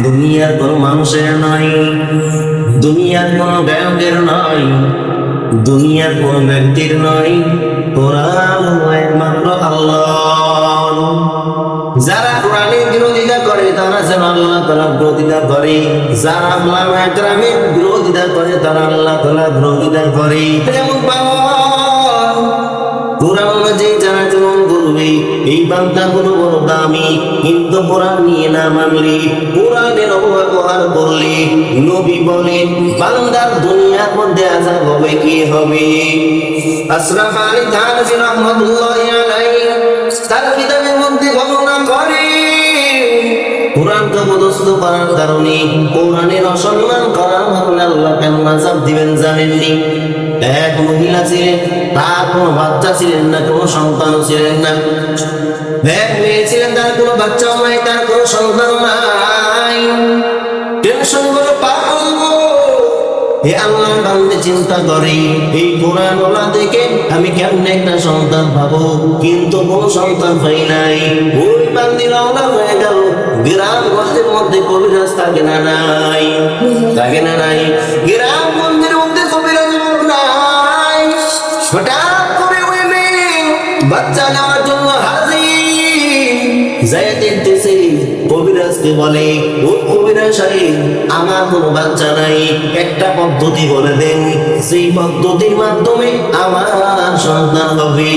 দুনিয়ার কোন মানুষের নয়, দুনিয়ার কোন গায়কের নয়, দুনিয়ার কোন ব্যক্তির নয়, কোরআন একমাত্র আল্লাহ। যারা কোরআনের বিরোধিতা করে তারা যেন আল্লাহ তাআলা বিরোধিতা করে, যারা আল্লাহ একরামের বিরোধিতা করে তারা আল্লাহ তাআলা বিরোধিতা করে। যেমন কোরআন মাঝে যারা জন্ম করবে এই বান্দাগুলো বড় দামি, কিন্তু কোরআন নিয়ে না মানলে, কোরআনের অপব্যবহার করলে, নবী বলেন বান্দার দুনিয়ার মধ্যে আযাব হবে কি হবে। আশরাফ আলী থানভী রাহমাতুল্লাহি আলাইহি তার কিতাবের মধ্যে বর্ণনা করে কোরআনকে অপদস্থ করার কারণে, কোরআনের অসম্মান করার কারণে আল্লাহ কেমন আযাব দিবেন জানেননি? এক মহিলা ছিলেন, তার কোনো বাচ্চা ছিলেন না, কোনো সন্তানও ছিলেন না। এক মেয়ে ছিলেন, তার কোনো বাচ্চাও নাই, তার কোনো সন্তান নাই। টেনশন করে পাগল এ আল্লাহ বান্দে চিন্তা করে এই কোরআন ওলা দেখে আমি কেমনে একটা সন্তান পাবো, কিন্তু কোনো সন্তান পাই নাই। ওই বান্দি রওনা হয়ে গেল গ্রাম গঞ্জের মধ্যে কবিরাজ থাকে না নাই, থাকে না নাই, গ্রাম গঞ্জের মধ্যে কবিরাজ নাই। হঠাৎ করে ওই মেয়ে বাচ্চা নেওয়ার জন্য হাজির যায়, দেখতেছে কবিরাজকে বলে ও কবিরাজ সাহেব আমার কোনো বাচ্চা নাই, একটা পদ্ধতি বলে দেন, সেই পদ্ধতির মাধ্যমে আমার সন্তান হবে।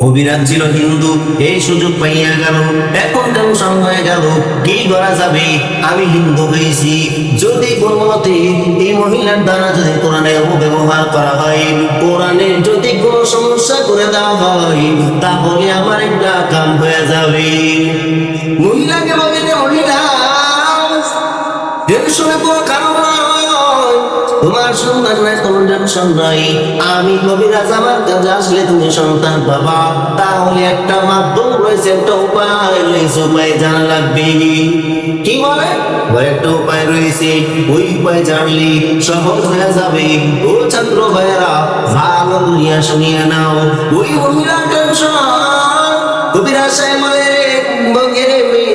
কবিরাজ ছিল হিন্দু, এই সুযোগ পাইয়া গেল, এখন টেনশন হয়ে গেল কি করা যাবে। আমি হিন্দু হয়েছি, যদি কোনো মতে এই মহিলার দ্বারা যদি কোরআনের অপব্যবহার করা হয়, কোরআনের যদি কোনো সমস্যা করে দেওয়া হয়, তাহলে আমার একটা কাম হয়ে যাবে। মহিলাকে বলে মহিলা টেনশনে কোনো কারণ নয়, তোমার সন্তান নাই, তোমার টেনশন নাই, আমি কবিরাজ আমার কাছে আসলে তুমি সন্তান পাবা। তাহলে একটা মাধ্যম রয়েছে, একটা উপায় রয়েছে, উপায় জানা লাগবে। কি বলে? একটা উপায় রয়েছে, ওই উপায় জানলে সহজ হয়ে যাবে। ও ছাত্র ভাইয়েরা ভালো করিয়া শুনিয়া নাও। ওই মহিলা টেনশন, কবিরাজ সাহেব বলে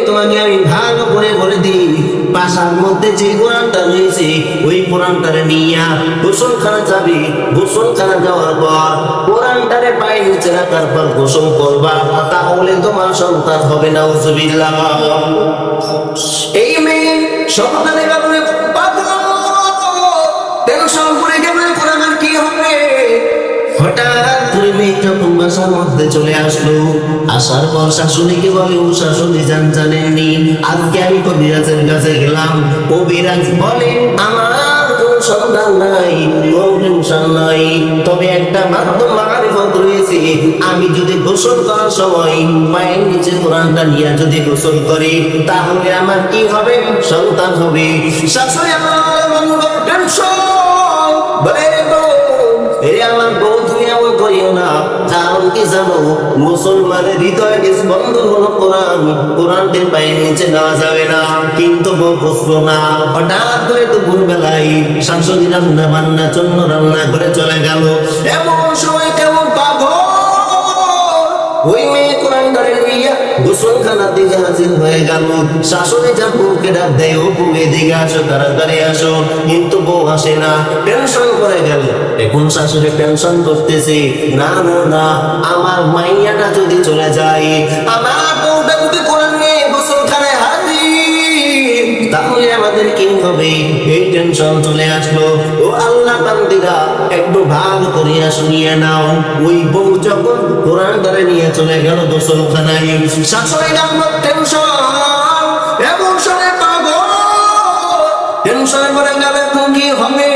তোমাকে আমি ভালো করে বলে দিই, বাসার মধ্যে যে কোরআনটা রয়েছে ওই কোরআনটারে নিয়া গোসলখানা যাবে, গোসলখানা যাওয়ার পর কোরআনটারে পায়ে নিচে রাখার পর গোসল করবা, তাহলে তোমার সন্তান হবে না। নাউযুবিল্লাহ। এই মেয়ে সন্তানের কারণে পাগল, টেনশন করে গেলে কোরআনের কি হবে। হঠাৎ করে মেয়ে যখন বাসার মধ্যে চলে আসলো, আসার পর শাশুড়িকে বলে ও শাশুড়ি জানেননি আজকে আমি কবিরাজের কাছে গেলাম। কবিরাজ বলে আমার কোনো সন্তান নাই, কোনো টেনশন নাই, তবে একটা মাধ্যম মারিফত রয়েছে, আমি যদি গোসল করার সময় পায়ের নিচে কোরআনটা নিয়ে যদি গোসল করি তাহলে আমার কি হবে, সন্তান হবে। শাশুড়ি আমার টেনশন বলে আমার বউ তুমি এমন করিও না, কারণ কি জানো মুসলমানের হৃদয়ের স্পন্দন হলো কোরআন, কোরআনটির পায়ের নিচে নেওয়া যাবে না। কিন্তু বউ বুঝলো না। হঠাৎ করে দুপুর বেলায় শাশুড়ি রান্না বান্নার জন্য রান্না করে চলে গেল। এমন সময় কেমন পাবো ওই মেয়ে কোরআন ধরে নিয়ে গোসলখানার দিকে হাজির হয়ে গেল। শাশুড়ি যা বউকে ডাক দেয়, ও বউ এদিকে আসো, তাড়াতাড়ি আসো, কিন্তু বউ আসে না, টেনশন করে গেল। এখন শাশুড়ি টেনশন করতেছে, না না না, আমার মাইয়াটা যদি চলে যায়, আমার বউটা যদি কোরআন নিয়ে গোসলখানায় হাজির, তাহলে আমাদের কি হবে। এই টেনশন চলে আসলো। ও আল্লাহ বান্দিরা একটু ভালো করিয়া শুনিয়ে নাও। ওই বউ যখন কোরআন ধরে নিয়ে চলে গেল গোসলখানায়, শাশুড়ি আমার টেনশন এমন সময় পাবো, টেনশন করে গেল এখন কি হবে।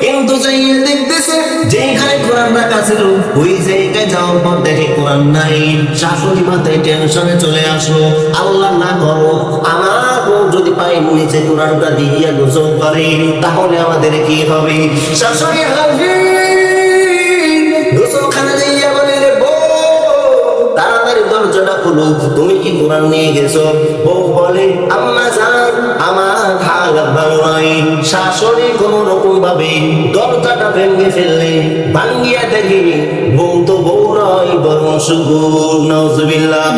কিন্তু যাইয়ে দেখতেছে যেখানে কোরআন রাখা ছিল ওই জায়গায় যাওয়ার পর দেখে কোরআন নাই। শাশুড়ি মাথায় টেনশনে চলে আসলো, আল্লাহ না করো আমার বউ যদি পায়ের নিচে কোরআনটা দিয়ে গোসল করে তাহলে আমাদের কি হবে। শাশুড়ি গোসলখানা যাইয়া বলে তাড়াতাড়ি দরজাটা খুলো, তুমি কি কোরআন নিয়ে গেছো? বউ বলে আম্মা জান আমার হালত ভালো নয়। শাশুড়ি কোন রকম ভাবে দরজাটা ভেঙে ফেললে, ভাঙ্গিয়া দেখি বউ তো বউ নয় বরং সুগুর। নাউযুবিল্লাহ।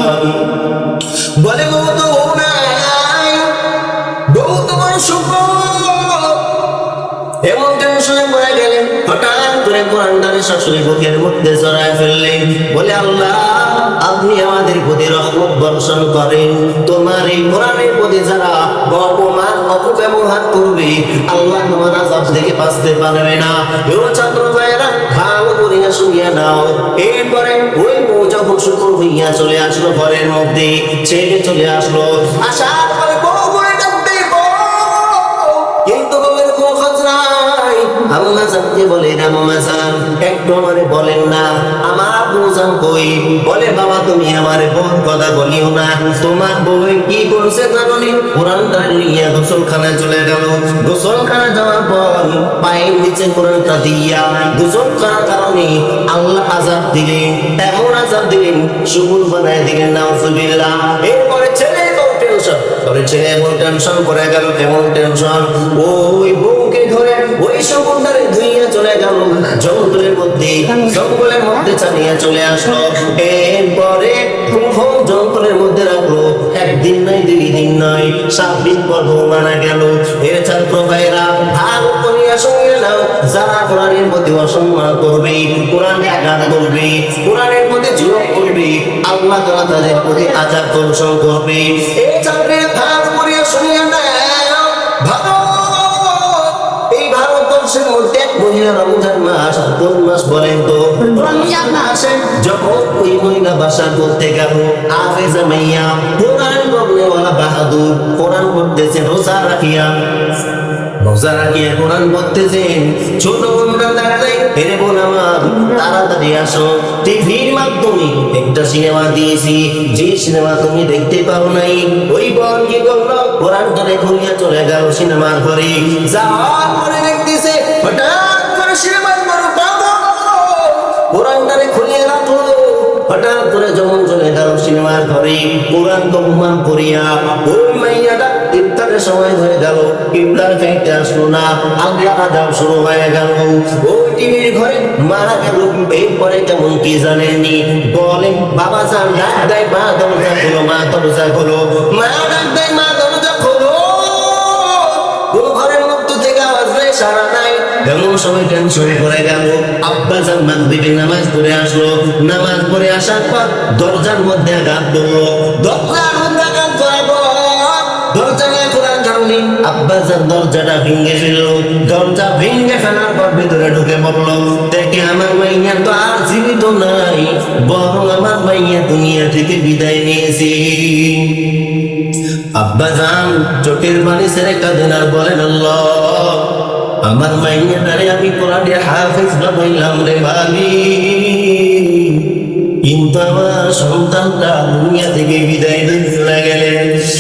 কোরআনটারে শাশুড়ি বুকের মধ্যে জড়ায় ফেললেন, বলে আল্লাহ আপনি আমাদের প্রতি রহমত বর্ষণ করেন। তোমার এই কোরআনের প্রতি যারা অপমান অপব্যবহার করবে, আল্লাহ তোমার আযাব থেকে বাঁচতে পারবে না। ও ছাত্র ভাইয়েরা, ভালো করে শুনিয়া নাও। এরপরে ওই বউ যখন শুকর হইয়া চলে আসলো ঘরের মধ্যে, ছেলে চলে আসলো, আসার পরে বউ বলে ডাকতে, কিন্তু বউয়ের কোনো খোঁজ নাই। আম্মা জানকে বলে, আম্মা জান একটু আমারে বলেন না আমার আব্বু জান কই? বলে বাবা তুমি আমারে বল কথা বলিও না, তোমার বউ কি করছে জানো নি? কোরআনটা নিয়ে গোসলখানায় চলে গেল। গোসলখানায় যাওয়ার পর পায়ের নিচে কোরআনটা দিয়া গোসল করার কারণে আল্লাহ আযাব দিলেন, এমন আযাব দিলেন সুবুল বানায় দিলেন, নাউযুবিল্লাহ। এরপরে ছেলে বউ টেনশন করে, ছেলে বউ টেনশন করে গেল। কেমন টেনশন? ওই বউকে ধরে ওই সুবুলটারে ধুইয়া চলে গেল জঙ্গলের মধ্যে, জঙ্গলের মধ্যে চালিয়ে চলে আসলো। এরপরে জঙ্গলের মধ্যে রাখলো, একদিন নয় 2 দিন নয় 7 দিন পর বউ মারা গেল। এর ছাত্র ভাইরা ভালো করিয়া শুনিয়ে নাও, যারা কোরআনের প্রতি অসম্মান করবে, কোরআনকে আঘাত করবে, কোরআনের প্রতি জুলুম করবে, আল্লাহ তাআলা তাদের প্রতি আযাব বর্ষণ করবে। এই ছাত্রের ভালো করিয়া শুনিয়ে নাও, ভালো এই ভারতবর্ষের মধ্যে এক মহিলা রমজান মাস, কোন মাস বলেন তো? রমজান মাসে যখন ওই মহিলা বাসা করতে গেল, হাফেজা মাইয়া কোরআন পড়নেওয়ালা বাহাদুর কোরআন পড়তেছে রোজা রাখিয়া, রোজা রাখিয়া কোরআন পড়তেছেন। ছোট বোনটা দাঁড়ায়, এরে বোন আমার তাড়াতাড়ি আসো, টিভির মাধ্যমে একটা সিনেমা দিয়েছি, যে সিনেমা তুমি দেখতে পাও নাই। ওই বোন কি করলো? কোরআনটারে খুলিয়া চলে গেল সিনেমার ঘরে। যাওয়ার পরে দেখতেছে হঠাৎ করে সিনেমার ঘর বাবা কোরআনটারে খুলিয়ে রাখলো। হঠাৎ করে যখন চলে গেল সিনেমার ঘরে, কোরআন তহমান করিয়া ওই মাইয়াটা ইফতারের সময় হয়ে গেল, ইফতার খাইতে আসলো না, আল্লাহ আযাব শুরু হয়ে গেল। ওই টিভির ঘরে মারা গেল। এরপরে কেমন কি জানেননি? বলে বাবা যান ডাক দেয়, মা দরজা খোলো, মা দরজা খোলো, মা ডাক দেয়, মা দরজা খোলো। কোন ঘরের মধ্যে থেকে আওয়াজ নাই, সাড়া নাই। এমন সময় টেনশন করে গেল। আব্বা জান মাগরিবের নামাজ পড়ে আসলো, নামাজ পড়ে আসার পর দরজার মধ্যে আঘাত করলো। দরজার মধ্যে আঘাত করার পর দরজা নিয়ে কোরআন ঝাড়লি, আব্বা জান দরজাটা ভেঙে ফেললো। দরজা ভেঙে ফেলার পর ভিতরে ঢুকে পড়লো, দেখে আমার মাইয়া তো আর জীবিত নাই, বরং আমার মাইয়া দুনিয়া থেকে বিদায় নিয়েছি। আব্বা জান চোখের পানি ছেড়ে কাঁদেন আর বলেন, আল্লাহ আমার মাইয়াটারে আমি কোরআনের হাফেজ বানাইলাম রে ভাবি, কিন্তু আমার সন্তানটা দুনিয়া থেকে বিদায় দিয়ে চলে গেলেন।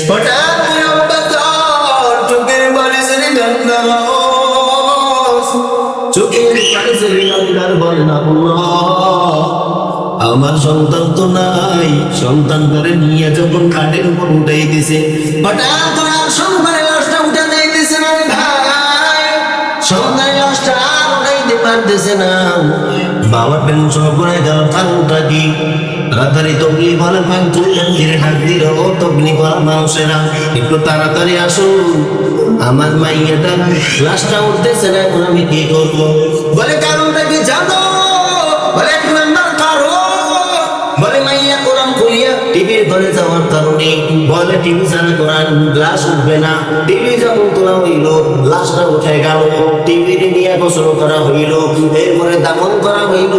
হঠাৎ করে আব্বা জান চোখের পানি ছেড়ে কান্না, চোখের পানি ছেড়ে কান্নার বলেন, আল্লাহ আমার সন্তান তো নাই। সন্তান করে নিয়ে যখন খাটের উপর উঠাই দিছে, হঠাৎ করে সন্তানের লাশটা উঠে দিতেছে না ভাই, সন্তানের লাশটা আর উঠাইতে পারতেছে না। বাবা টেনশন করে গেল, কারণটা কি? তাড়াতাড়ি তবলিগ ভালো পান ধীরে ডাক দিল, ও তবলিগ ভালো মানুষেরা একটু তাড়াতাড়ি আসুন, আমার মাইয়াটা লাশটা উঠতেছে না, এখন আমি কি করবো? বলে কারণটা কি জানো? বলে এক নাম্বার কারণ, বলে মাইয়া কোরআন খুলিয়া টিভির ঘরে যাওয়ার কারণে, বলে টিভি ছাড়া কোরআন লাশ উঠবে না। টিভি যখন তোলা হইল, লাশটা উঠে গেল, টিভি নিয়ে গোসল করা হইল, এরপরে দাফন করা হইল,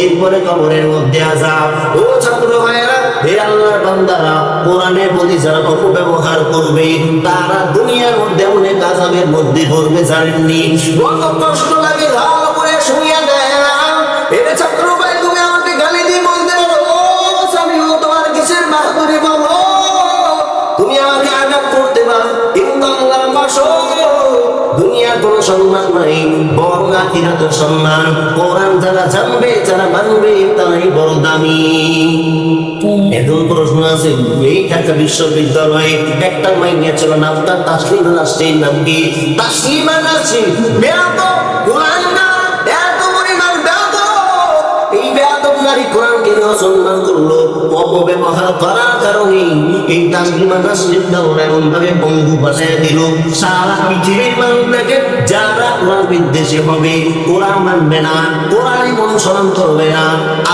এরপরে কবরের মধ্যে আযাব। ও ছাত্র ভাইয়েরা, হে আল্লাহর বান্দারা, কোরআনের প্রতি যারা অপব্যবহার করবে, তারা দুনিয়ার মধ্যে অনেক আযাবের মধ্যে পড়বে, জানেননি? কত কষ্ট লাগে, ভালো করে শুনিয়া দেয়। এর ছাত্র ভাই, তুমি আমাকে গালি দিয়ে বলতে পারো, আমিও তোমার কিসের বাহাদুরি বলো, তুমি আমাকে আঘাত করতে পারো, কিন্তু আল্লাহর কসম দুনিয়ার কোনো সম্মান নাই, বরং আখিরাতের সম্মান। কোরআন যারা জানবে, যারা মানবে, তারাই বড় দামি। এখন প্রশ্ন আছে, এই ঢাকা বিশ্ববিদ্যালয়ে একটা মাইয়া ছিল, নামটা তাসলিমা নাসরিন, নাম কি? তাসলিমা নাসরিন বেয়াদব, কোরআন না এত পরিমাণ বেয়াদব। এই বেয়াদব নারী কোরআনকে নিয়ে নাফরমান করলো, অপব্যবহার করার কারণে এই তাসলিমা নাসরিন দাওরা এমন ভাবে বন্ধু বানায় দিল, সারা পৃথিবীর মানুষকে যারা কোরআন বিদ্বেষী হবে, কোরআন মানবে না, কোরআন অনুসরণ করবে না,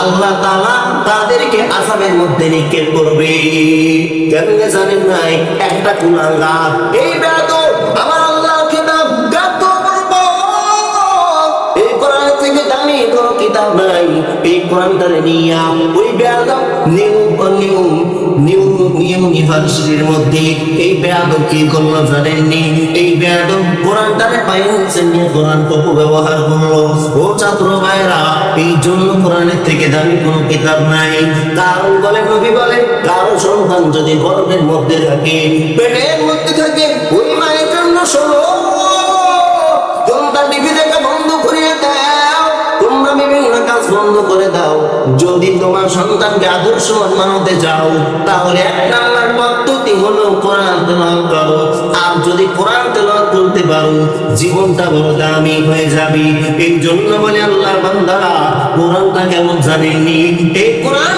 আল্লাহ তাআলা তাদেরকে আযাবের মধ্যে নিক্ষেপ করবে। কেমনে জানেন নাই? একটা কুলাঙ্গার এই বেয়াদব আমার আল্লাহর কিতাব গাত করব, এই কোরআন থেকে দামি কোনো কিতাব নাই, এই কোরআনটারে নিয়া ওই বেয়াদব নিউ ইউনিভার্সিটির মধ্যে এই বেয়াদব কি করলো জানেননি? এই বেয়াদব কোরআনটারে পাইছে নিয়ে কোরআন অপব্যবহার করলো। ও ছাত্র ভাইরা, এই জন্য কোরআনের থেকে দামি কোনো কিতাব নাই। কারণ বলে নবী বলে, কারো সন্তান যদি গর্ভের মধ্যে থাকে, পেটের মধ্যে থাকে, ওই মায়ের জন্য শোনো, তোমরা টিভি দেখা বন্ধ করিয়ে দাও, তোমরা বিভিন্ন কাজ বন্ধ করে দাও। যদি তোমার সন্তানকে আদর্শবান বানাতে চাও, তাহলে এক নাম্বার পদ্ধতি হলো কোরআন তেলাওয়াত করো। আর যদি কোরআন তেলাওয়াত করতে পারো, জীবনটা বড় দামি হয়ে যাবে। এই জন্য বলে আল্লাহর বান্দারা, কোরআনটা কেমন জানেননি? এই কোরআন